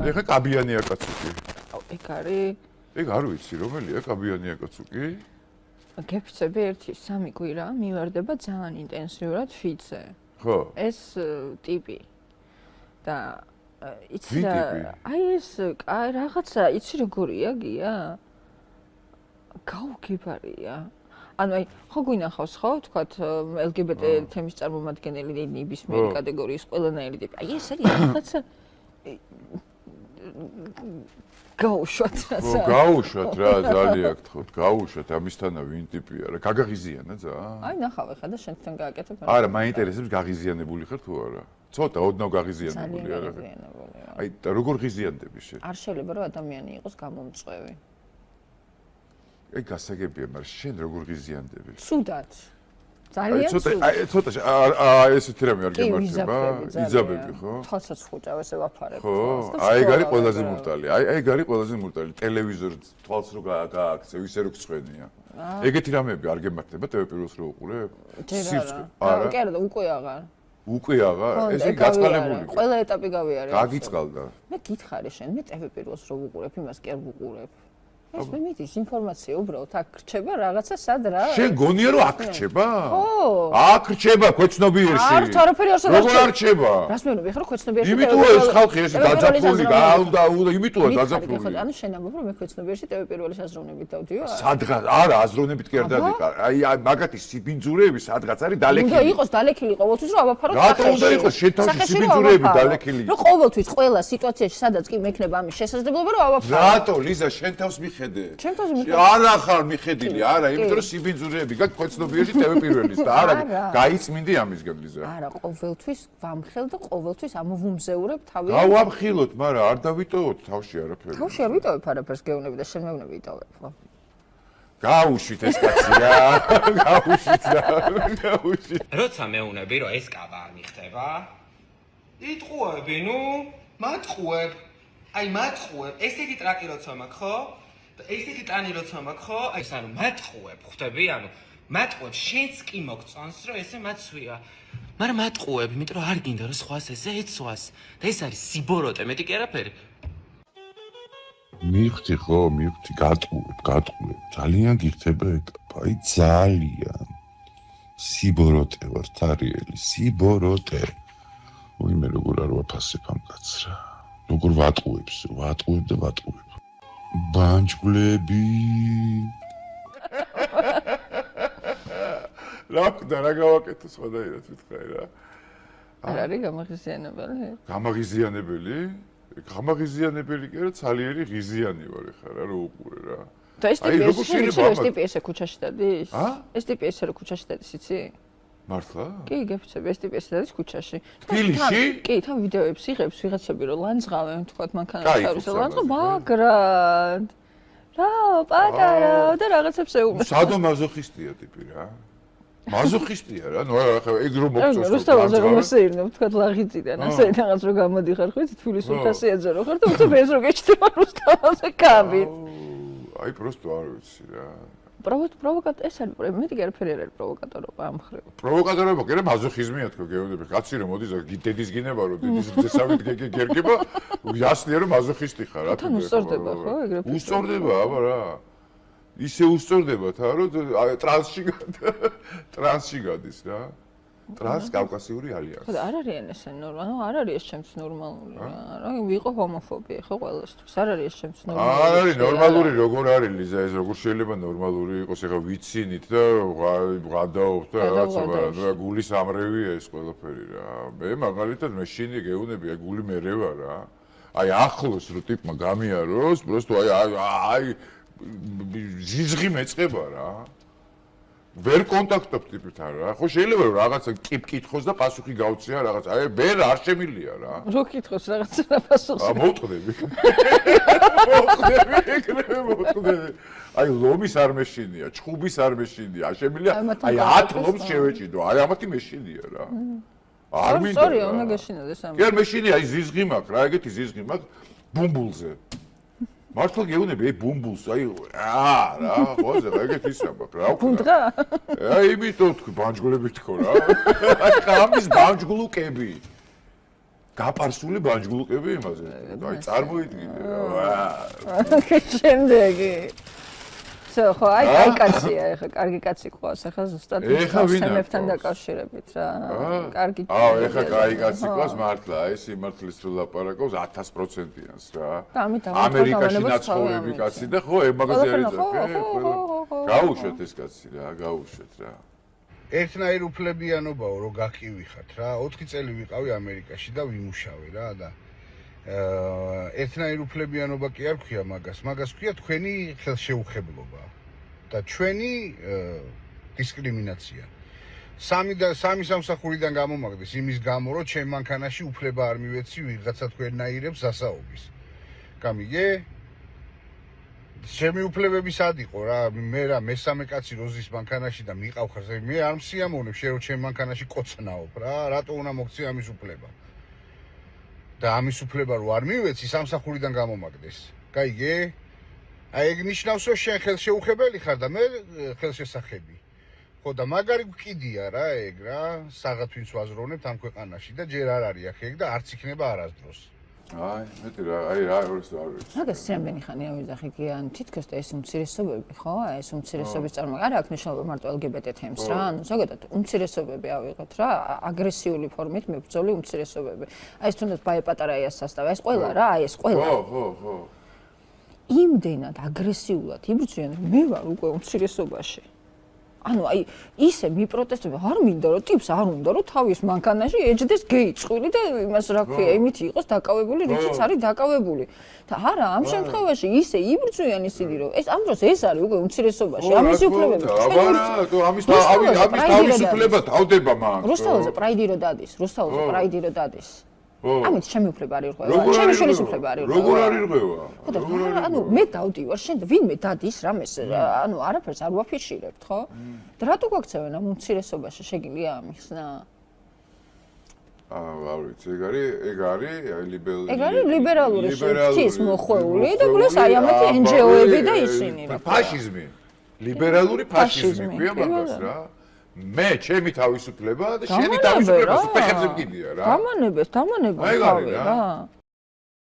ეხა კაბიანია კაცო კი. ეგ არის. ეგ არ ვიცი, რომელია კაბიანია კაცო კი? გეფიცები 1-3 კვირა მივარდება ძალიან ინტენსიურად ფიცე. ხო. ეს ტიპი. და იცი რა, აი ეს რაღაცა, იცი როგორია გია? გაუგებარია. ანუ აი, ხო გვინახავს ხო, თქვათ LGBT თემის წარმომადგენელი ნებისმიერი კატეგორიის ყველანაირი ტიპი. აი ეს არის რაღაცა გაუშვათ რაცა. გაუშვათ რა, ძალიან გთხოვთ, გაუშვათ ამისთანა ვინ ტიპია რა, გაგაღიზიანა ძალიან. აი ნახავ ეხლა და შენთან გააკეთებ. არა, მაინტერესებს გაღიზიანებული ხარ თუ არა? ცოტა ოდნავ გაღიზიანებული არა. აი, როგორ ღიზიანდები შენ? არ შეიძლება რომ ადამიანი იყოს გამომწვევი. ეგ გასაგებია, მაგრამ შენ როგორ ღიზიანდები? ცუდად. ძალიან ცუდად. აი, ცოტა ესეთი რამე არ გემართება? იზაბები ხო? თვალსაც ხუჭავ ესე ვაფარებ. ხო, აი ეგ არის ყველაზე მურტალი. აი ეგ არის ყველაზე მურტალი. ტელევიზორი თვალს რო გააქცევ, ისე რო გწვენია. ეგეთი რამეები არ გემართება ტელე პირველს რო უყურებ? არა, კი არა, უკვე აღარ. უკვე აღარ? ეს იგი გაწყალებული. ყველა ეტაპი გავიარე. გაგიწყალდა. მე გითხარი შენ, მე ტელე პირველს რო ვუყურებ, იმას კი არ ვუყურებ. ეს მე მიდის ინფორმაცია უბრალოდ აქ რჩება რაღაცა სად რა? შენ გონია რომ აქ რჩება? ხო. აქ რჩება ქვეცნობიერში. არ არაფერი არ როგორ არ რჩება? რას მეუბნები ხარ ქვეცნობიერში? იმიტომ ეს ხალხი ეს დაძაფრული გააუდა, იმიტომ დაძაფრული. ანუ შენ ამბობ რომ მე ქვეცნობიერში ტელე პირველის აზროვნებით დავდიო? სადღაც არა, აზროვნებით კი არ დადიკარ. აი მაგათი სიბინძურეები სადღაც არის დალექილი. უნდა იყოს დალექილი ყოველთვის რომ ავაფაროთ სახეში. რატომ უნდა იყოს შენ თავში სიბინძურეები დალექილი? რომ ყოველთვის ყველა სიტუაციაში სადაც კი მექნება ამის შესაძლებლობა რომ ავაფარო. რატო ლიზა შენ თავს მიხედე? არა ხარ მიხედილი, არა, იმიტომ რომ სიბინძურეები გაქვს ქვეცნობიერში ტელე პირველის და არა გაიწმინდი ამისგან ლიზა. არა, ყოველთვის ვამხელ და ყოველთვის ამოვუმზეურებ თავი. გავამხილოთ, მაგრამ არ დავიტოვოთ თავში არაფერი. თავში არ ვიტოვებ არაფერს გეუბნები და შენ მეუბნები ვიტოვებ, ხო? გაუშვით ეს კაცი რა. გაუშვით რა. გაუშვით. როცა მეუბნები რომ ეს კაბა არ მიხდება, იტყუები, ნუ, მატყუებ. აი მატყუებ, ესეთი ტრაკი როცა მაქვს, ხო? და ესეთი ტანი როცა მაქვს, ხო? აი ეს ანუ მატყუებ, ხვდები? ანუ მატყუებ, შენც კი მოგწონს, რომ ესე მაცვია. მაგრამ მატყუებ, იმიტომ რომ არ გინდა რომ სხვას ესე ეცვას. და ეს არის სიბოროტე, მეტი კი არაფერი. მივხვდი ხო, მივხვდი, გატყუებ. ძალიან გიხდება ეტაპა, აი ძალიან. სიბოროტე ვარ, თარიელი, სიბოროტე. ой, მე როგორ არ ვაფასებ ამ კაცს რა. როგორ ვატყუებ და ვატყუებ. ბანჯგვლები. რა ხდა რა გავაკეთო სხვადასხვა ვითხარი რა. არ არის გამაღიზიანებელი? გამაღიზიანებელი? გამაღიზიანებელი კი არა, ძალიერი ღიზიანი ვარ ხა რა, რო უყურე რა. და ეს ტიპი ესე ქუჩაში დადის? ეს ტიპი ესე რო ქუჩაში დადის, იცი? მართლა? კი, გეფიცები, ეს ტიპი ესე დადის ქუჩაში. თბილისში? კი, თან ვიდეოებს იღებს ვიღაცები რომ ლანძღავენ, თქვათ მანქანაში თავის ლანძღავ მაგრად. რა, პატარა და რაღაცებს ეუბნება. სადო მაზოხისტია ტიპი რა. მაზოხისტია რა, ნუ ახლა ეგ რომ მოგწონს. რუსთავაზე რომ მოსეირნებ, თქვათ ლაღიწიდან, ასე რაღაც რომ გამოდიხარ, ხო იცი თბილისში ხასიათზე რო ხარ და უცებ ეს რო გეჭდება რუსთავაზე კაბით. აი, просто არ ვიცი რა. ეს არის მეტი კი არაფერი არ არის პროვოკატორობა ამ ხრივ. პროვოკატორობა კი არა, მაზოხიზმია თქო, გეუბნები. კაცი რომ მოდის დედის გინება რომ დედის ძესავით გერგება, იასნია რომ მაზოხისტი ხარ რა. თან უსწორდება ხო ეგრე? უსწორდება, აბა რა. ისე უსწორდება თან რომ ტრანსში გადის რა. ტრანსკავკასიური ალიანსი. ხო, არ არის ესე ნორმალი, არ არის ეს ჩემთვის ნორმალური რა. რა ვიყო ჰომოფობია ხო ყველასთვის. არ არის ეს ჩემთვის ნორმალური. არ არის ნორმალური, როგორ არის ლიზა ეს როგორ შეიძლება ნორმალური იყოს, ეხლა ვიცინით და ვღადაობთ და რაღაცა, მაგრამ გულის ამრევია ეს ყველაფერი რა. მე მაგალითად მეშინი გეუნები, აი გული მერე ვარ რა. აი ახლოს რო ტიპმა გამიაროს, просто აი ზიზღი მეწყება რა. ვერ კონტაქტობ ტიპთან რა. ხო შეიძლება რომ რაღაცა კითხოს და პასუხი გავცია რაღაცა. აი ვერ არ შემილია რა. რო კითხოს რაღაცა და პასუხს. მოვწყდები. მოვწყდები. აი ლომის არ მეშინია, ჩხუბის არ მეშინია, შემილია. აი 10 ლომს შევეჭიდო. აი ამათი მეშინია რა. არ მინდა. სწორია, უნდა გეშინოდეს ამას. კი არ მეშინია, აი ზიზღი მაქვს რა, ეგეთი ზიზღი მაქვს ბუმბულზე. მართლა გეუბნები, აი ბუმბულს, აი რა, ხოზე, ეგეთი ისაბაკ რა. ბუნდღა? აი იმიტომ თქვი, ბანჯგვლები თქო რა. აი ყამის ბანჯგლუკები. გაპარსული ბანჯგულუკები იმაზე. აი წარმოიდგინე რა. შემდეგი. ხო, აი კაცია, ეხა კარგი კაცი ყავს, ეხა ზუსტად შემებთან დაკავშირებით რა. კარგი. ეხა კაი კაცი ყავს მართლა, აი სიმართლის თუ ლაპარაკობს 1000%-იანს რა. ამერიკაში ნაცხოვრები კაცი და ხო, მაგაზე არის რა. გაუშვეთ ეს კაცი რა, გაუშვეთ რა. ერთნაირ უფლებიანობაო რო გაკივიხათ რა 4 წელი ვიყავი ამერიკაში და ვიმუშავე რა და ერთნაირ უფლებიანობა კი არ ქვია მაგას ქვია თქვენი ხელშეუხებლობა და ჩვენი დისკრიმინაცია სამი სამსახურიდან გამომაგდეს იმის გამო რომ ჩემ მანქანაში უფლება არ მივეცი ვიღაცა თქვენნაირებს დასაობის გამიგე ჩემი უფლებები სად იყო რა მე რა მესამე კაცი როზის მანქანაში და მიყავ ხარ მე არ მსიამოვნებ შენ რომ ჩემ მანქანაში კოცნაობ რა რატო უნდა მოგცი ამის უფლება და ამის უფლება რო არ მივეცი სამსახურიდან გამომაგდეს გაიგე აი ეგ ნიშნავს რომ შენ ხელშეუხებელი ხარ და მე ხელშესახები ხო და მაგარი გვკიდია რა ეგ რა საღათ ვინც ვაზროვნებთ ამ ქვეყანაში და ჯერ არ არის აქ ეგ და არც იქნება არასდროს აი, მეტი რა, აი რა არის და არ ვიცი. მაგას რამდენი ხანი ავიძახი გიან თითქოს და ეს უმცირესობები, ხო? აი ეს უმცირესობის წარმოება. არა აქვს მნიშვნელობა მარტო LGBT თემს რა, ანუ ზოგადად უმცირესობები ავიღოთ რა, აგრესიული ფორმით მებრძოლი უმცირესობები. აი ეს თუნდაც ბაე პატარა იას სასტავი, ეს ყველა რა, აი ეს ყველა. ხო. იმდენად აგრესიულად იბრძვიან, რომ მე ვარ უკვე უმცირესობაში. ანუ აი ისე მიპროტესტები არ მინდა რომ ტიპს არ უნდა რომ თავის მანქანაში ეჯდეს გეი წყვილი და იმას რა ქვია იმით იყოს დაკავებული რითიც არის დაკავებული და არა ამ შემთხვევაში ისე იბრძვიან ისინი რომ ეს ამ დროს ეს არის უკვე უმცირესობაში ამის უფლებები ამის თავისუფლება თავდება მან რუსთაველზე პრაიდი რო დადის ამით ჩემი უფლება არ ირღვევა ჩემი შვილის უფლება არ ირღვევა როგორ არ ირღვევა ანუ მე დავდივარ შენ ვინმე დადის რამეს ანუ არაფერს არ ვაფიშირებთ ხო და რატო გაქცევენ ამ უმცირესობაში შეგიძლია ამიხსნა არ ვიცი ეგ არის ლიბერალური შრიფტის მოხვეული და გულეს აი ამათი NGO-ები და ისინი რა ფაშიზმი ლიბერალური ფაშიზმი ქვია მაგას რა მე ჩემი თავისუფლება და შენი თავისუფლება სუპერხებზე მგიდია რა დამანებას თავი რა